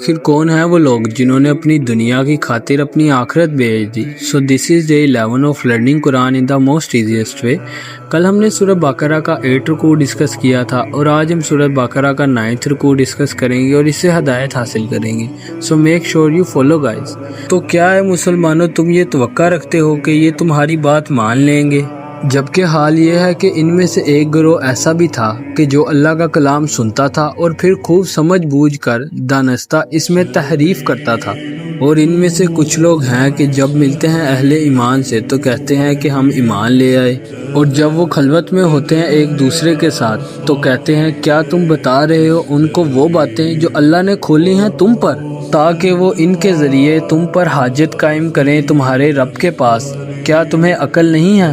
آخر کون ہیں وہ لوگ جنہوں نے اپنی دنیا کی خاطر اپنی آخرت بیچ دی؟ So this is day 11 of learning Quran in the most easiest way. کل ہم نے سورہ بقرہ کا 8 رکوع ڈسکس کیا تھا اور آج ہم سورہ بقرہ کا 9 رکوع ڈسکس کریں گے اور اس سے ہدایت حاصل کریں گے۔ So make sure you follow guys. تو کیا ہے مسلمانوں، تم یہ توقع رکھتے ہو کہ یہ تمہاری بات مان لیں گے؟ جبکہ حال یہ ہے کہ ان میں سے ایک گروہ ایسا بھی تھا کہ جو اللہ کا کلام سنتا تھا اور پھر خوب سمجھ بوجھ کر دانستہ اس میں تحریف کرتا تھا، اور ان میں سے کچھ لوگ ہیں کہ جب ملتے ہیں اہل ایمان سے تو کہتے ہیں کہ ہم ایمان لے آئے، اور جب وہ خلوت میں ہوتے ہیں ایک دوسرے کے ساتھ تو کہتے ہیں کیا تم بتا رہے ہو ان کو وہ باتیں جو اللہ نے کھولی ہیں تم پر، تاکہ وہ ان کے ذریعے تم پر حاجت قائم کریں تمہارے رب کے پاس؟ کیا تمہیں عقل نہیں ہے؟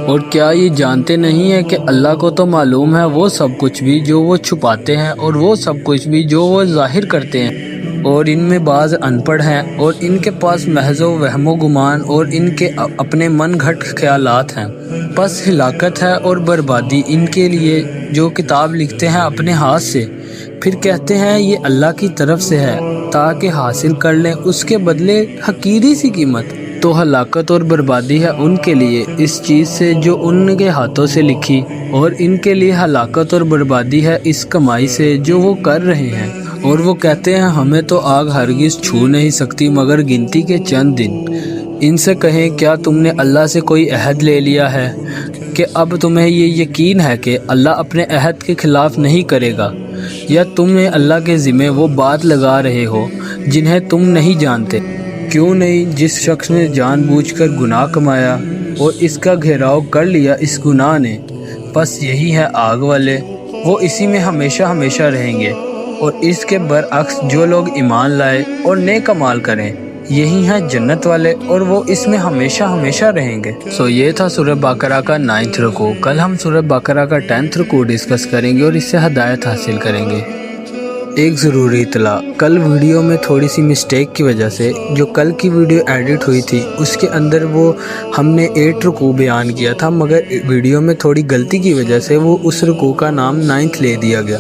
اور کیا یہ جانتے نہیں ہیں کہ اللہ کو تو معلوم ہے وہ سب کچھ بھی جو وہ چھپاتے ہیں اور وہ سب کچھ بھی جو وہ ظاہر کرتے ہیں، اور ان میں بعض ان پڑھ ہیں اور ان کے پاس محض وہم و گمان اور ان کے اپنے من گھڑت خیالات ہیں۔ پس ہلاکت ہے اور بربادی ان کے لیے جو کتاب لکھتے ہیں اپنے ہاتھ سے، پھر کہتے ہیں یہ اللہ کی طرف سے ہے تاکہ حاصل کر لیں اس کے بدلے حقیری سی قیمت۔ تو ہلاکت اور بربادی ہے ان کے لیے اس چیز سے جو ان کے ہاتھوں سے لکھی، اور ان کے لیے ہلاکت اور بربادی ہے اس کمائی سے جو وہ کر رہے ہیں۔ اور وہ کہتے ہیں ہمیں تو آگ ہرگز چھو نہیں سکتی مگر گنتی کے چند دن۔ ان سے کہیں کیا تم نے اللہ سے کوئی عہد لے لیا ہے کہ اب تمہیں یہ یقین ہے کہ اللہ اپنے عہد کے خلاف نہیں کرے گا، یا تم نے اللہ کے ذمہ وہ بات لگا رہے ہو جنہیں تم نہیں جانتے؟ کیوں نہیں، جس شخص نے جان بوجھ کر گناہ کمایا اور اس کا گھیراؤ کر لیا اس گناہ نے، بس یہی ہے آگ والے، وہ اسی میں ہمیشہ ہمیشہ رہیں گے۔ اور اس کے برعکس جو لوگ ایمان لائے اور نیک اعمال کریں، یہی ہیں جنت والے، اور وہ اس میں ہمیشہ ہمیشہ رہیں گے۔ سو یہ تھا سورہ بقرہ کا 9 رکوع۔ کل ہم سورہ بقرہ کا 10 رکوع ڈسکس کریں گے اور اس سے ہدایت حاصل کریں گے۔ ایک ضروری اطلاع، کل ویڈیو میں تھوڑی سی مسٹیک کی وجہ سے جو کل کی ویڈیو ایڈٹ ہوئی تھی اس کے اندر وہ ہم نے 8 رکوع بیان کیا تھا، مگر ویڈیو میں تھوڑی غلطی کی وجہ سے وہ اس رکوع کا نام 9 لے دیا گیا۔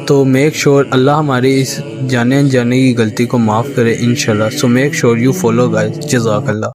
تو میک شور اللہ ہماری اس جانے انجانے کی غلطی کو معاف کرے انشاءاللہ۔ So make sure you follow guys. جزاک اللہ۔